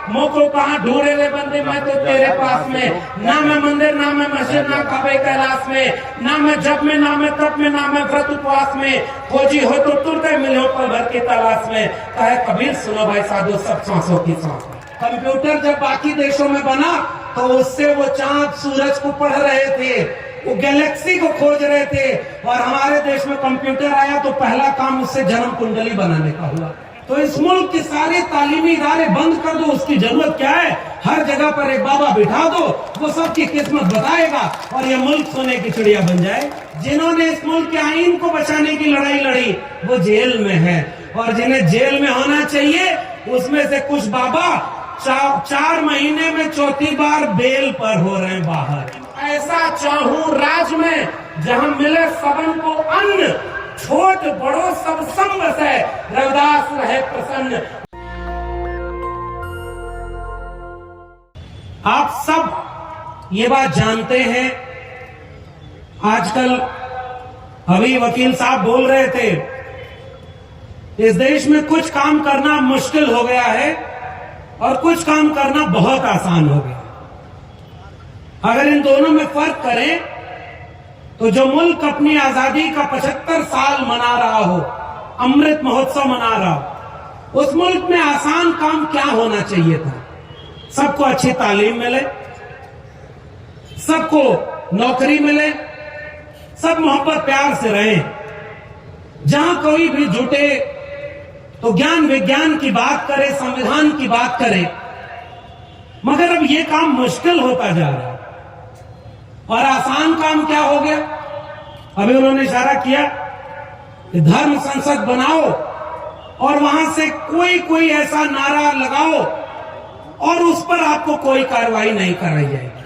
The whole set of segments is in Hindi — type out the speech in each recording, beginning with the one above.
मोको कहाँ ढूंढे रे बंदे, मैं तो तेरे पास में। ना मैं मंदिर ना मैं मस्जिद ना काबे कैलाश में, ना मैं जब में ना मैं तब में, ना मैं व्रत उपवास में, खोजी हो तो तुरते मिले हो पल भर की तलाश में। कहे कबीर सुनो भाई साधु सब सांसों की सांस। कंप्यूटर जब बाकी देशों में बना तो उससे वो चांद सूरज को पढ़ रहे थे, वो गैलेक्सी को खोज रहे थे, और हमारे देश में कंप्यूटर आया तो पहला काम उससे जन्म कुंडली बनाने का हुआ। तो इस मुल्क के सारे तालीमी इदारे बंद कर दो, उसकी जरूरत क्या है? हर जगह पर एक बाबा बिठा दो, वो सबकी किस्मत बताएगा और ये मुल्क सोने की चिड़िया बन जाए। जिन्होंने इस मुल्क के आईन को बचाने की लड़ाई लड़ी वो जेल में है, और जिन्हें जेल में होना चाहिए उसमें से कुछ बाबा 4 महीने में चौथी बार बेल पर हो रहे हैं बाहर। ऐसा चाहूं राज में जहां मिले सबन को अन्न, छोट बड़ो सब संग से रविदास रहे प्रसन्न। आप सब ये बात जानते हैं, आजकल अभी वकील साहब बोल रहे थे इस देश में कुछ काम करना मुश्किल हो गया है और कुछ काम करना बहुत आसान हो गया। अगर इन दोनों में फर्क करें तो जो मुल्क अपनी आजादी का 75 साल मना रहा हो, अमृत महोत्सव मना रहा हो, उस मुल्क में आसान काम क्या होना चाहिए था? सबको अच्छी तालीम मिले, सबको नौकरी मिले, सब मोहब्बत प्यार से रहें, जहां कोई भी जुटे तो ज्ञान विज्ञान की बात करे, संविधान की बात करे। मगर अब ये काम मुश्किल होता जा रहा है और आसान काम क्या हो गया? अभी उन्होंने इशारा किया कि धर्म संसद बनाओ और वहां से कोई ऐसा नारा लगाओ और उस पर आपको कोई कार्रवाई नहीं कराई जाएगी।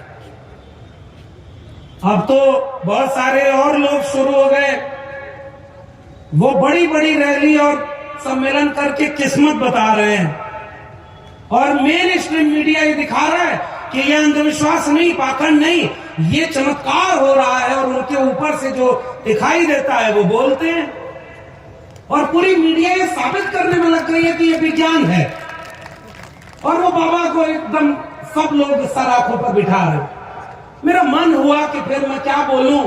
अब तो बहुत सारे और लोग शुरू हो गए, वो बड़ी बड़ी रैली और सम्मेलन करके किस्मत बता रहे हैं और मेन स्ट्रीम मीडिया ये दिखा रहा है कि ये अंधविश्वास नहीं, पाखंड नहीं, ये चमत्कार हो रहा है, और उनके ऊपर से जो दिखाई देता है वो बोलते हैं और पूरी मीडिया ये साबित करने में लग रही है कि ये विज्ञान है, और वो बाबा को एकदम सब लोग सर आंखों पर बिठा रहे। मेरा मन हुआ कि फिर मैं क्या बोलूं,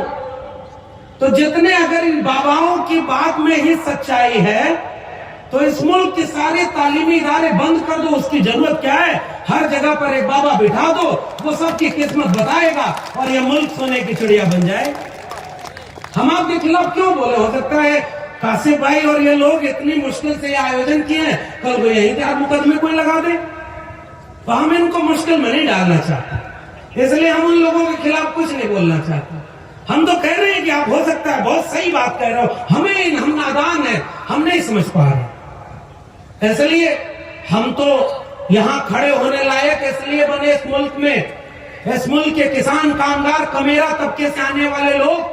तो जितने अगर इन बाबाओं की बात में ही सच्चाई है तो इस मुल्क के सारे तालीमी इदारे बंद कर दो, उसकी जरूरत क्या है? हर जगह पर एक बाबा बिठा दो, वो सबकी किस्मत बताएगा और ये मुल्क सोने की चिड़िया बन जाए। हम आपके खिलाफ क्यों बोले? हो सकता है कासिफ भाई और ये लोग इतनी मुश्किल से ये आयोजन किए हैं, कल को यहीं पे मुकदमे कोई लगा दे, तो हम इनको मुश्किल में नहीं डालना चाहते, इसलिए हम उन लोगों के खिलाफ कुछ नहीं बोलना चाहते। हम तो कह रहे हैं कि आप हो सकता है बहुत सही बात कह रहे हो, हम नादान है, हम नहीं समझ पा रहे, इसलिए हम तो यहां खड़े होने लायक इसलिए बने इस मुल्क में। इस मुल्क के किसान, कामगार, कमेरा तबके से आने वाले लोग,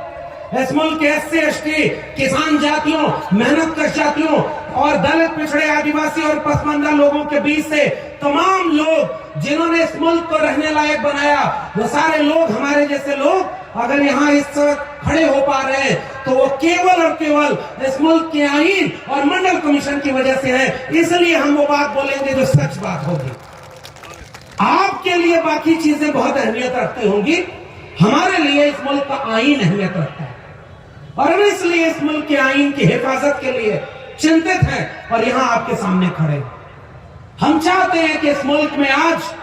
इस मुल्क के SC ST किसान जातियों, मेहनत कश जातियों और दलित, पिछड़े, आदिवासी और पसमानदा लोगों के बीच से तमाम लोग जिन्होंने इस मुल्क को रहने लायक बनाया, वो सारे लोग, हमारे जैसे लोग अगर यहाँ इस खड़े हो पा रहे हैं तो वो केवल और केवल इस मुल्क के आईन और मंडल कमीशन की वजह से है। इसलिए हम वो बात बोलेंगे जो सच बात होगी। आपके लिए बाकी चीजें बहुत अहमियत रखती होंगी, हमारे लिए इस मुल्क का आईन अहमियत रखता है और हम इसलिए इस मुल्क के आईन की हिफाजत के लिए चिंतित हैं और यहाँ आपके सामने खड़े हैं। हम चाहते हैं कि इस मुल्क में आज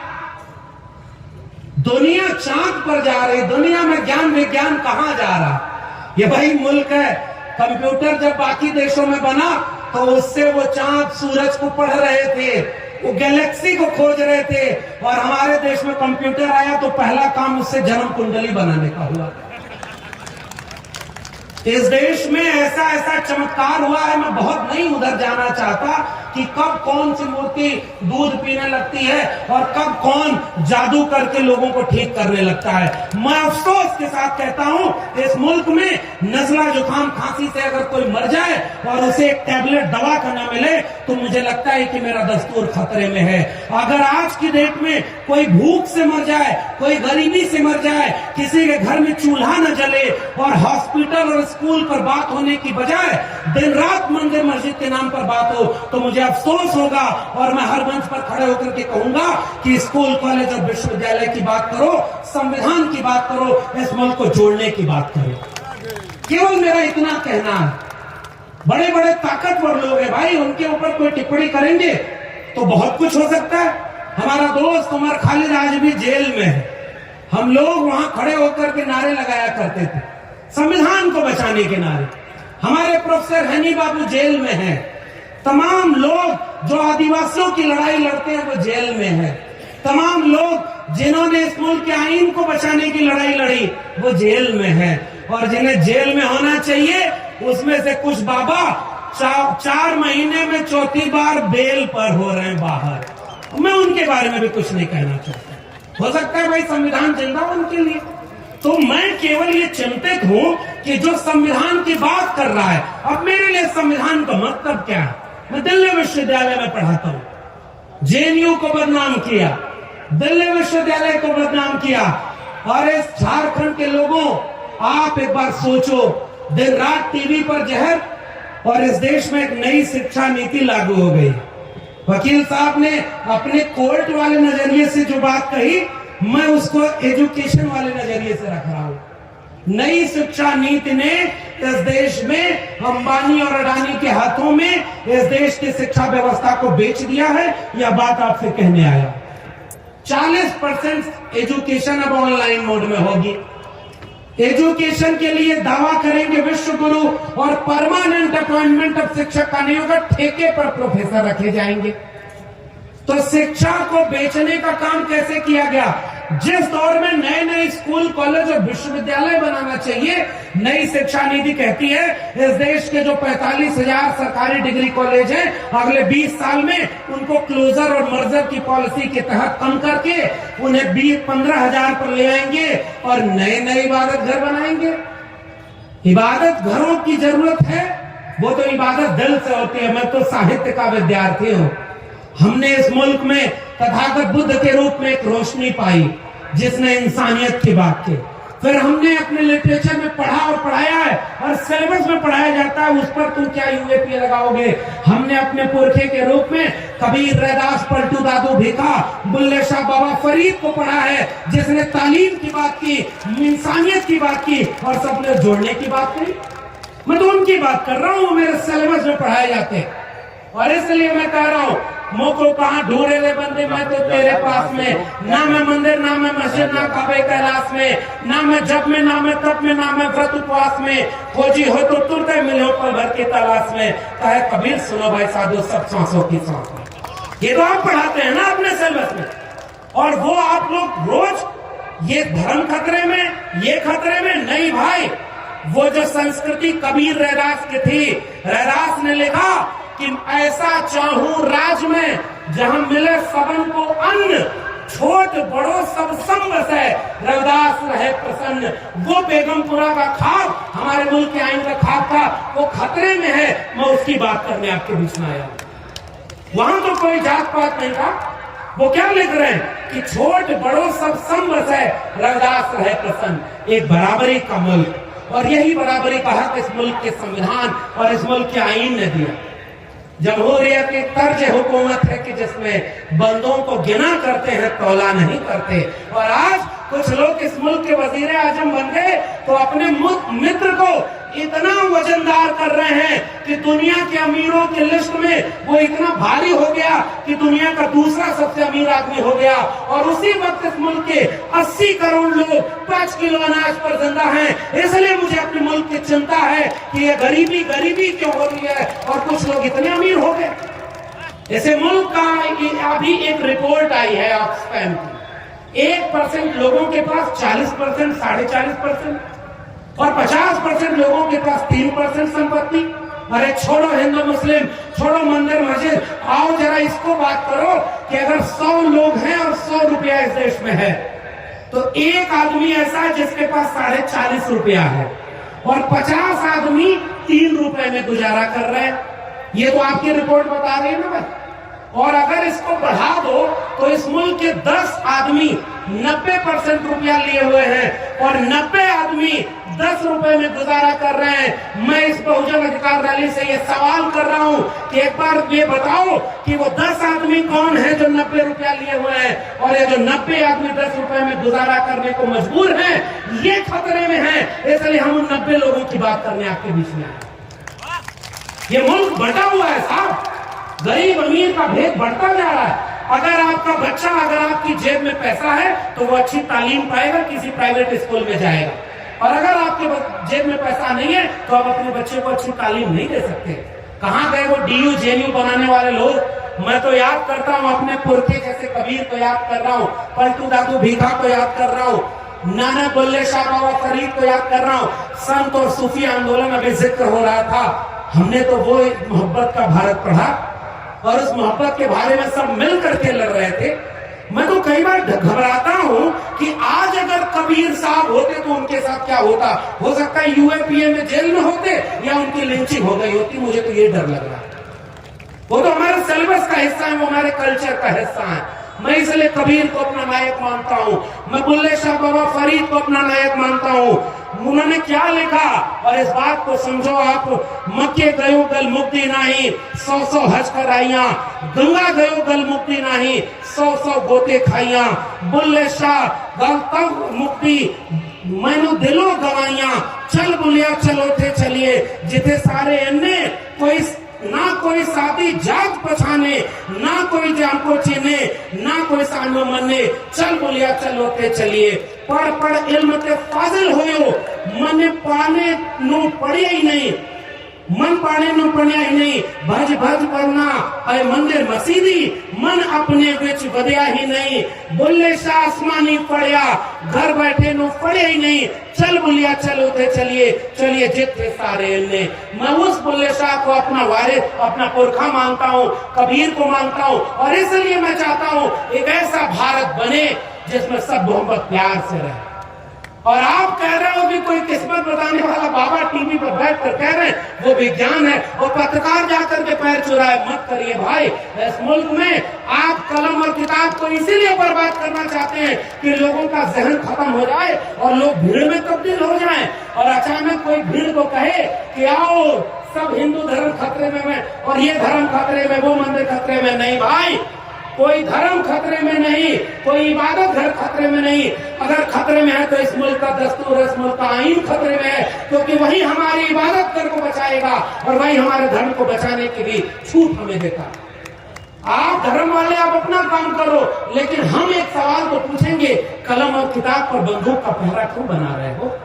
दुनिया चांद पर जा रही, दुनिया में ज्ञान विज्ञान कहां जा रहा? ये वही मुल्क है। कंप्यूटर जब बाकी देशों में बना तो उससे वो चांद सूरज को पढ़ रहे थे, वो गैलेक्सी को खोज रहे थे, और हमारे देश में कंप्यूटर आया तो पहला काम उससे जन्म कुंडली बनाने का हुआ। इस देश में ऐसा चमत्कार हुआ है, मैं बहुत नहीं उधर जाना चाहता कि कब कौन सी मूर्ति दूध पीने लगती है और कब कौन जादू करके लोगों को ठीक करने लगता है। मैं अफसोस के साथ कहता हूं, इस मुल्क में नजला, जुकाम, खांसी से अगर कोई मर जाए और उसे एक टैबलेट दवा का ना मिले तो मुझे लगता है कि मेरा दस्तूर खतरे में है। अगर आज की डेट में कोई भूख से मर जाए, कोई गरीबी से मर जाए, किसी के घर में चूल्हा न जले और हॉस्पिटल और स्कूल पर बात होने की बजाय दिन रात मंदिर मस्जिद के नाम पर बात हो, तो मुझे अफसोस होगा और मैं हर मंच पर खड़े होकर के कहूंगा कि स्कूल, कॉलेज और विश्वविद्यालय की बात करो, संविधान की बात करो, इस मुल्क को जोड़ने की बात करो। केवल मेरा इतना कहना है, बड़े बड़े ताकतवर लोग हैं भाई, उनके ऊपर कोई टिप्पणी करेंगे तो बहुत कुछ हो सकता है। हमारा दोस्त उमर खालिद आज भी जेल में है। हम लोग वहां खड़े होकर के नारे लगाया करते थे, संविधान को बचाने के नारे। हमारे प्रोफेसर हनी बाबू जेल में हैं। तमाम लोग जो आदिवासियों की लड़ाई लड़ते हैं वो जेल में हैं। तमाम लोग जिन्होंने इस मुल्क के आईन को बचाने की लड़ाई लड़ी वो जेल में हैं। और जिन्हें जेल में होना चाहिए उसमें से कुछ बाबा 4 महीने में चौथी बार बेल पर हो रहे हैं बाहर। मैं उनके बारे में भी कुछ नहीं कहना चाहता। हो सकता है भाई संविधान जिंदा हो उनके लिए, तो मैं केवल ये चिंतित हूं कि जो संविधान की बात कर रहा है, अब मेरे लिए संविधान का मतलब क्या है? मैं दिल्ली विश्वविद्यालय में पढ़ाता हूं, जेएनयू को बदनाम किया, दिल्ली विश्वविद्यालय को बदनाम किया। और इस झारखंड के लोगों, आप एक बार सोचो, दिन रात टीवी पर जहर, और इस देश में एक नई शिक्षा नीति लागू हो गई। वकील साहब ने अपने कोर्ट वाले नजरिए से जो बात कही, मैं उसको एजुकेशन वाले नजरिए से रख रहा हूं। नई शिक्षा नीति ने इस देश में अंबानी और अडानी के हाथों में इस देश की शिक्षा व्यवस्था को बेच दिया है। यह बात आपसे कहने आया। 40% एजुकेशन अब ऑनलाइन मोड में होगी। एजुकेशन के लिए दावा करेंगे विश्व गुरु, और परमानेंट अपॉइंटमेंट अब शिक्षक का नहीं होगा, ठेके पर प्रोफेसर रखे जाएंगे। तो शिक्षा को बेचने का काम कैसे किया गया? जिस दौर में नए नए स्कूल, कॉलेज और विश्वविद्यालय बनाना चाहिए, नई शिक्षा नीति कहती है इस देश के जो 45,000 सरकारी डिग्री कॉलेज हैं, अगले 20 साल में उनको क्लोजर और मर्जर की पॉलिसी के तहत कम करके उन्हें 15,000 पर ले आएंगे और नए नए इबादत घर बनाएंगे। इबादत घरों की जरूरत है, वो तो इबादत दिल से होती है। मैं तो साहित्य का विद्यार्थी हूं। हमने इस मुल्क में तथागत बुद्ध के रूप में एक रोशनी पाई जिसने इंसानियत की बात की। फिर हमने अपने लिटरेचर में पढ़ा और पढ़ाया है, और सिलेबस में पढ़ाया जाता है, उस पर तुम क्या यूएपी लगाओगे। हमने अपने पुरखे के रूप में कबीर, रैदास, पलटू दादू भिखा, बुल्ले शाह, बाबा फरीद को पढ़ा है, जिसने तालीम की बात की, इंसानियत की बात की और सबने जोड़ने की बात कही। मैं तो उनकी बात कर रहा हूं, मेरे सिलेबस में पढ़ाए जाते हैं। और इसलिए मैं कह रहा हूं, मोको कहां ढूंढे रे बंदे, मैं तो तेरे पास में। ना मैं मंदिर, ना मैं मस्जिद, ना काबे कैलाश में, ना मैं जब में, ना मैं तब में, ना मैं व्रत उपवास में। खोजी हो तो तुरते मिले हो पल भर की तलाश में। कहे कबीर सुनो भाई साधु सब सांसों की सांस में। ये तो आप पढ़ाते हैं ना अपने सिलेबस में, और वो आप लोग रोज ये धर्म खतरे में, ये खतरे में नहीं भाई। वो जो संस्कृति कबीर रैदास की थी, रैदास ने लिखा कि ऐसा चाहूं राज में जहां मिले सबन को अन्न, छोट बड़ो सब संग बसे, रविदास रहे प्रसन्न। वो बेगमपुरा का खाब, हमारे मुल्क के आइन का खाब था, वो खतरे में है। मैं उसकी बात करने आपके बीच में आया। वहां तो कोई जात पात नहीं था। वो क्या लिख रहे हैं कि छोट बड़ो सब संग बसे, रविदास रहे प्रसन्न। एक बराबरी का मुल्क, और यही बराबरी का हक इस मुल्क के संविधान और इस मुल्क के आईन ने दिया। जमहूरियत की तर्ज हुकूमत है कि जिसमें बंदों को गिना करते हैं, तौला नहीं करते। और आज कुछ लोग इस मुल्क के वजीर आजम बन गए तो अपने मित्र को इतना वजनदार कर रहे हैं कि दुनिया के अमीरों की लिस्ट में वो इतना भारी हो गया कि दुनिया का दूसरा सबसे अमीर आदमी हो गया। और उसी वक्त इस मुल्क के 80 करोड़ लोग 5 किलो अनाज पर जिंदा हैं। इसलिए मुझे अपने मुल्क की चिंता है कि ये गरीबी गरीबी क्यों हो रही है और कुछ लोग इतने अमीर हो गए। ऐसे मुल्क का अभी एक रिपोर्ट आई है ऑक्सफैम की, 1% लोगों के पास 40%, 40.5% और 50% लोगों के पास 3% संपत्ति। अरे छोड़ो हिंदू मुस्लिम, छोड़ो मंदिर मस्जिद, आओ जरा इसको बात करो कि अगर 100 लोग हैं और 100 रुपया इस देश में है, तो एक आदमी ऐसा है जिसके पास 40.5 रुपया है और 50 आदमी 3 रुपए में गुजारा कर रहे हैं। ये तो आपकी रिपोर्ट बता रही है ना भाई। और अगर इसको बढ़ा दो तो इस मुल्क के 10 आदमी 90% रुपया लिए हुए हैं और 90 आदमी 10 रुपए में गुजारा कर रहे हैं। मैं इस बहुजन अधिकार रैली से ये सवाल कर रहा हूं कि एक बार ये बताओ कि वो 10 आदमी कौन है जो 90 रुपया लिए हुए हैं और ये जो 90 आदमी 10 रुपए में गुजारा करने को मजबूर हैं, ये खतरे में है। इसलिए हम उन 90 लोगों की बात करने आपके बीच में आए। ये मुल्क बंटा हुआ है साहब, गरीब अमीर का भेद बढ़ता जा रहा है। अगर आपका बच्चा, अगर आपकी जेब में पैसा है तो वो अच्छी तालीम पाएगा, किसी प्राइवेट स्कूल में जाएगा, और अगर आपके जेब में पैसा नहीं है तो आप अपने बच्चे को अच्छी तालीम नहीं दे सकते। कहां गए वो DU JNU बनाने वाले लोग? मैं तो याद करता हूं अपने पुरखे जैसे कबीर को याद कर रहा हूं, पलटू दादू भीखा को याद कर रहा हूं, नाना बुल्ले शाह बाबा फरीद को याद कर रहा हूं। संत और सूफी आंदोलन अभी जिक्र हो रहा था, हमने तो वो मोहब्बत का भारत पढ़ा और उस मोहब्बत के बारे में सब मिल करके लड़ रहे थे। मैं तो कई बार घबराता हूं कि आज अगर कबीर साहब होते तो उनके साथ क्या होता। हो सकता है UAPA में जेल में होते या उनकी लिंचिंग हो गई होती, मुझे तो ये डर लग रहा है। वो तो हमारे सिलेबस का हिस्सा है, वो हमारे कल्चर का हिस्सा है। मैं इसलिए कबीर को अपना नायक मानता हूं, मैं बुल्ले शाह बाबा फरीद को अपना नायक मानता हूं। उन्होंने क्या लिखा और इस बात को समझो आप। मक्के गयो गल मुक्ति नहीं, 100 हज कराइया, गंगा गयो गल मुक्ति नहीं, 100 गोते खाइया, बुल्ले शाह गल तब मुक्ति मैनू दिलो गवाइया, चल बुलिया चलो थे चलिए, जिथे सारे अन्य कोई ना कोई साथी जात पछाने, ना कोई जान को चीने, ना कोई सानो मने, चल बोलिया चलो ते चलिए। पढ़ पढ़ इल्म ते फाजिल होयो, मन पाने नु पढ़िया ही नहीं, मन पाने नु पढ़िया ही नहीं, भज भज करना अय मंदिर मसीदी, मन अपने विच वधिया ही नहीं। बुल्ले शाह आसमानी पढ़िया, घर बैठे नु पढ़िया ही नहीं, चल बुलिया चलो थे चलिए, चलिए जितने सारे ने। मैं उस बुल्ले शाह को अपना वारिस, अपना पुरखा मानता हूँ, कबीर को मानता हूँ, और इसलिए मैं चाहता हूँ एक ऐसा भारत बने जिसमें सब मोहब्बत प्यार से रहे। और आप कह रहे हो कि कोई किस्मत बताने वाला बाबा टीवी पर बैठ कर कह रहे हैं वो विज्ञान है, और पत्रकार जाकर के पैर चुराए, मत करिए भाई। इस मुल्क में आप कलम और किताब को इसीलिए बर्बाद करना चाहते हैं कि लोगों का जहन खत्म हो जाए और लोग भीड़ में तब्दील हो जाएं, और अचानक कोई भीड़ को कहे कि आओ सब हिंदू धर्म खतरे में है और ये धर्म खतरे में, वो मंदिर खतरे में। नहीं भाई, कोई धर्म खतरे में नहीं, कोई इबादत घर खतरे में नहीं। अगर खतरे में है तो इस मुल्क का दस्तूर, इस मुल्क का आईन खतरे में है, क्योंकि वही हमारी इबादत घर को बचाएगा और वही हमारे धर्म को बचाने की भी छूट हमें देता। आप धर्म वाले आप अपना काम करो, लेकिन हम एक सवाल तो पूछेंगे, कलम और किताब पर बंदूक का पहरा क्यों बना रहे हो?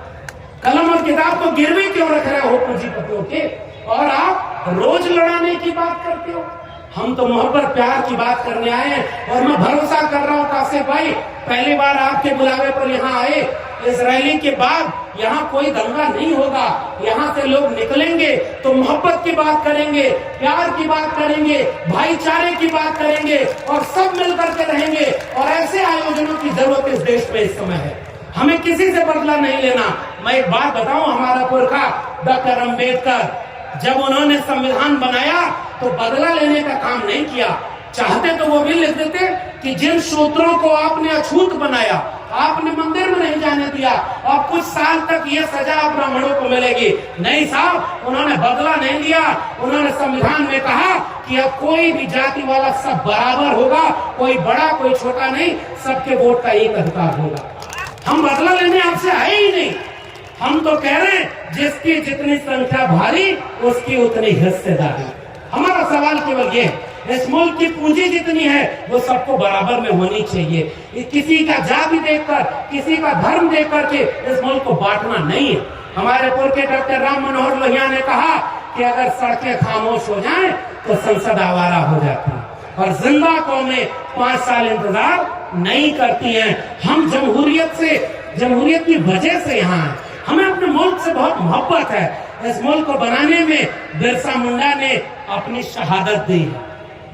कलम और किताब को गिरवी क्यों रख रहे हो पूंजीपतियों के? और आप रोज लड़ाने की बात करते हो। हम तो मोहब्बत प्यार की बात करने आए हैं, और मैं भरोसा कर रहा हूँ कासिफ भाई, पहली बार आपके बुलावे पर यहाँ आए, इस रैली के बाद यहाँ कोई दंगा नहीं होगा। यहाँ से लोग निकलेंगे तो मोहब्बत की बात करेंगे, प्यार की बात करेंगे, भाईचारे की बात करेंगे, और सब मिलकर के रहेंगे। और ऐसे आयोजनों की जरूरत इस देश में इस समय है। हमें किसी से बदला नहीं लेना। मैं एक बात बताऊं, हमारा पुरखा डॉक्टर अम्बेडकर जब उन्होंने संविधान बनाया तो बदला लेने का काम नहीं किया। चाहते तो वो भी लिख देते कि जिन सूत्रों को आपने अछूत बनाया, आपने मंदिर में नहीं जाने दिया, और कुछ साल तक ये सजा ब्राह्मणों को मिलेगी। नहीं साहब, उन्होंने बदला नहीं लिया। उन्होंने संविधान में कहा कि अब कोई भी जाति वाला सब बराबर होगा, कोई बड़ा कोई छोटा नहीं, सबके वोट का एक अधिकार होगा। हम बदला लेने आपसे आए ही नहीं। हम तो कह रहे हैं जिसकी जितनी संख्या भारी उसकी उतनी हिस्सेदारी। हमारा सवाल केवल ये है, इस मुल्क की पूंजी जितनी है वो सबको बराबर में होनी चाहिए। किसी का जाति देखकर, किसी का धर्म देख करके इस मुल्क को बांटना नहीं है। हमारे पुरखे डॉक्टर राम मनोहर लोहिया ने कहा कि अगर सड़कें खामोश हो जाएं तो संसद आवारा हो जाती है, और जिंदा कौमें 5 साल इंतजार नहीं करती हैं। हम जमहूरियत की वजह से यहाँ हैं। हमें अपने मुल्क से बहुत मोहब्बत है। इस मुल्क को बनाने में बिरसा मुंडा ने अपनी शहादत दी है।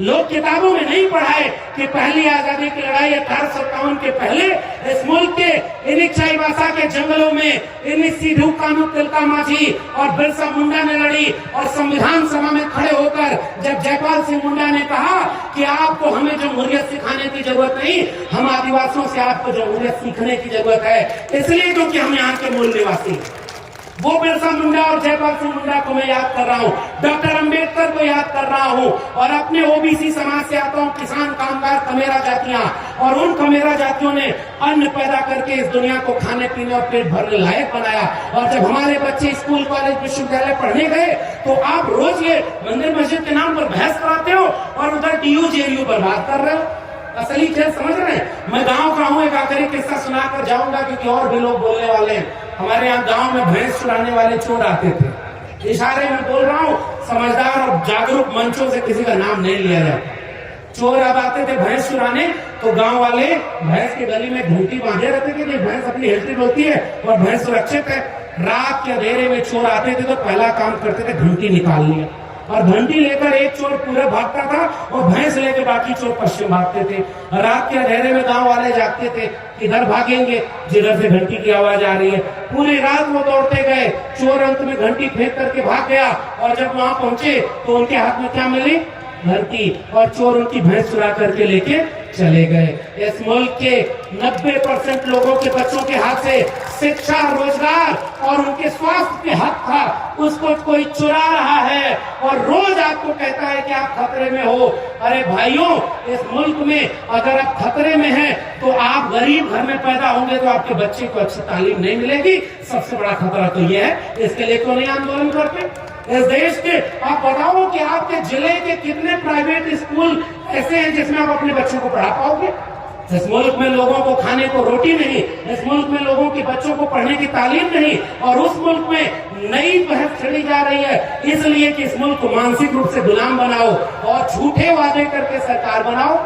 लोग किताबों में नहीं पढ़ा है कि पहली आजादी की लड़ाई 1857 के पहले इस मुल्क के इन्हीं चाईबासा के जंगलों में इन्हीं सिद्धू कानू तिलका माझी और बिरसा मुंडा ने लड़ी। और संविधान सभा में खड़े होकर जब जयपाल सिंह मुंडा ने कहा कि आपको हमें जमहूरियत सिखाने की जरूरत नहीं, हम आदिवासियों से आपको जमहूरियत सीखने की जरूरत है, इसलिए क्योंकि हम यहाँ के मूल निवासी हैं। वो बिरसा मुंडा और जयपाल सिंह मुंडा को मैं याद कर रहा हूँ, डॉक्टर अंबेडकर को याद कर रहा हूँ, और अपने ओबीसी समाज से आता हूँ, किसान कामगार कमेरा जातियां, और उन कमेरा जातियों ने अन्न पैदा करके इस दुनिया को खाने पीने और पेट भरने लायक बनाया। और जब हमारे बच्चे स्कूल कॉलेज विश्वविद्यालय पढ़ने गए तो आप रोज ये मंदिर मस्जिद के नाम पर बहस कराते हो और उधर डीयू जेयू बर्बाद कर रहे हो। असली खेल समझ रहे हैं। मैं गांव का हूं, एक आखिरी किस्सा सुनाकर जाऊंगा क्योंकि और भी लोग बोलने वाले हैं। हमारे यहाँ गांव में भैंस चुराने वाले चोर आते थे, इशारे में बोल रहा हूँ, समझदार और जागरूक मंचों से किसी का नाम नहीं लिया जाता। चोर अब आते थे भैंस चुराने, तो गांव वाले भैंस की गली में घंटी बांधे रहते थे कि भैंस अपनी हेल्थी होती है और भैंस सुरक्षित है। रात के अंधेरे में चोर आते थे तो पहला काम करते थे घंटी निकाल लिया, और घंटी लेकर एक चोर पूरा भागता था और भैंस लेकर बाकी चोर पश्चिम भागते थे। रात के अंधेरे में गांव वाले जागते थे, किधर भागेंगे, जिधर से घंटी की आवाज आ रही है। पूरी रात वो दौड़ते गए, चोर अंत में घंटी फेंक करके भाग गया, और जब वहां पहुंचे तो उनके हाथ में क्या मिली, घंटी, और चोर उनकी भैंस चुरा करके लेके चले गए। इस मुल्क के 90% लोगों के बच्चों के हाथ से शिक्षा, रोजगार और उनके स्वास्थ्य के हक था, उसको कोई चुरा रहा है और रोज आपको कहता है कि आप खतरे में हो। अरे भाइयों, इस मुल्क में अगर आप खतरे में हैं तो आप गरीब घर में पैदा होंगे तो आपके बच्चे को अच्छी तालीम नहीं मिलेगी। सबसे बड़ा खतरा तो यह है, इसके लिए क्यों नहीं आंदोलन करते? इस देश के आप बताओ कि आपके जिले के कितने प्राइवेट स्कूल ऐसे हैं जिसमें आप अपने बच्चों को पढ़ा पाओगे? इस मुल्क में लोगों को खाने को रोटी नहीं, इस मुल्क में लोगों के बच्चों को पढ़ने की तालीम नहीं, और उस मुल्क में नई बहस छेड़ी जा रही है इसलिए कि इस मुल्क को मानसिक रूप से गुलाम बनाओ और झूठे वादे करके सरकार बनाओ।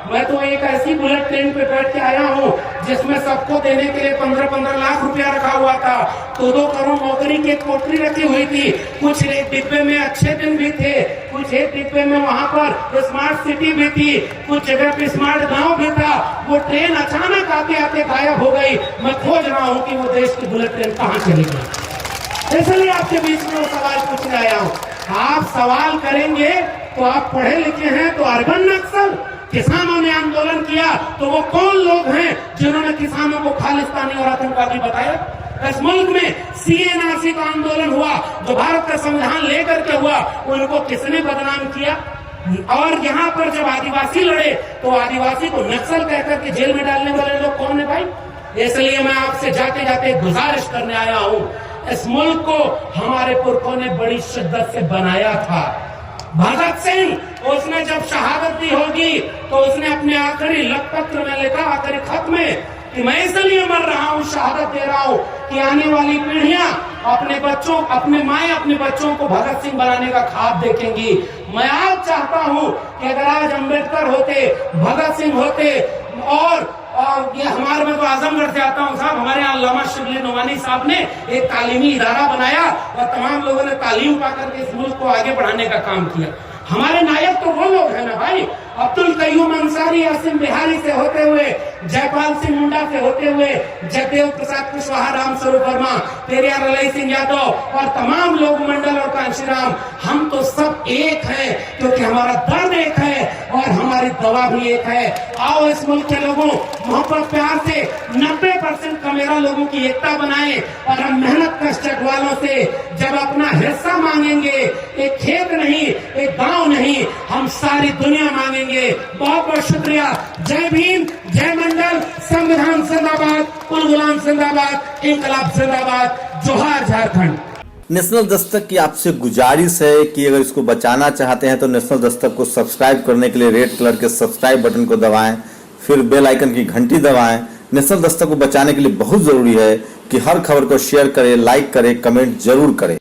मैं तो एक ऐसी बुलेट ट्रेन पे बैठ के आया हूँ जिसमें सबको देने के लिए 15-15 लाख रुपया रखा हुआ था, 2-2 करोड़ नौकरी की एक कोठरी रखी हुई थी, कुछ एक डिब्बे में अच्छे दिन भी थे, कुछ एक डिब्बे में वहां पर स्मार्ट सिटी भी थी, कुछ जगह पे स्मार्ट गांव भी था। वो ट्रेन अचानक आते आते गायब हो गई। मैं खोज रहा हूँ कि वो देश की बुलेट ट्रेन कहाँ चली गई। इसलिए आपके बीच में वो सवाल पूछने आया हूँ। आप सवाल करेंगे तो आप पढ़े लिखे हैं तो अर्बन नक्सल, किसानों ने आंदोलन किया तो वो कौन लोग हैं जिन्होंने किसानों को खालिस्तानी और आतंकवादी बताया? इस मुल्क में CNRC का आंदोलन हुआ जो भारत का संविधान लेकर के हुआ, उनको किसने बदनाम किया? और यहाँ पर जब आदिवासी लड़े तो आदिवासी को नक्सल कहकर के जेल में डालने वाले लोग कौन है भाई? इसलिए मैं आपसे जाते जाते गुजारिश करने आया हूँ, इस मुल्क को हमारे पुरखों ने बड़ी शिद्दत से बनाया था। भगत सिंह, उसने जब शहादत दी होगी तो उसने अपने आखिरी लखपत्र में लिखा, आखिरी खत में, कि मैं इसलिए मर रहा हूँ, शहादत दे रहा हूँ कि आने वाली पीढ़ियां अपने बच्चों, अपने माए अपने बच्चों को भगत सिंह बनाने का ख्वाब देखेंगी। मैं आज चाहता हूँ कि अगर आज अंबेडकर होते, भगत सिंह होते, और ये हमारे में तो आजमगढ़ से आता हूँ साहब, हमारे यहाँ अल्लामा शिबली नोमानी साहब ने एक तालीमी इदारा बनाया और तमाम लोगों ने तालीम पाकर के इस मुल्क को आगे बढ़ाने का काम किया। हमारे नायक तो वो लोग हैं ना भाई, अब्दुल कयूम अंसारी, आसिम बिहारी से होते हुए, जयपाल सिंह मुंडा से होते हुए, जगदेव प्रसाद कुशवाहा, राम स्वरूप वर्मा, पेरियार अली सिंह यादव और तमाम लोग मंडल और कांशीराम, हम तो सब एक हैं क्योंकि हमारा दर्द एक है और हमारी दवा भी एक है। आओ इस मुल्क के लोगों, मोहब्बत प्यार से 90% कमेरा लोगों की एकता बनाएं और हम मेहनत कष्ट वालों से जब अपना हिस्सा मांगेंगे, एक खेत नहीं, एक गांव नहीं, हम सारी दुनिया मांगेंगे। बहुत बहुत शुक्रिया। जय भीम, जय मंडल, संविधान जिंदाबाद, कुल गुलाम जिंदाबाद, इंकलाब जिंदाबाद, जोहार झारखंड। नेशनल दस्तक की आपसे गुजारिश है कि अगर इसको बचाना चाहते हैं तो नेशनल दस्तक को सब्सक्राइब करने के लिए रेड कलर के सब्सक्राइब बटन को दबाएं, फिर बेल आइकन की घंटी दबाएं। नेशनल दस्तक को बचाने के लिए बहुत जरूरी है कि हर खबर को शेयर करें, लाइक करें, कमेंट जरूर करें।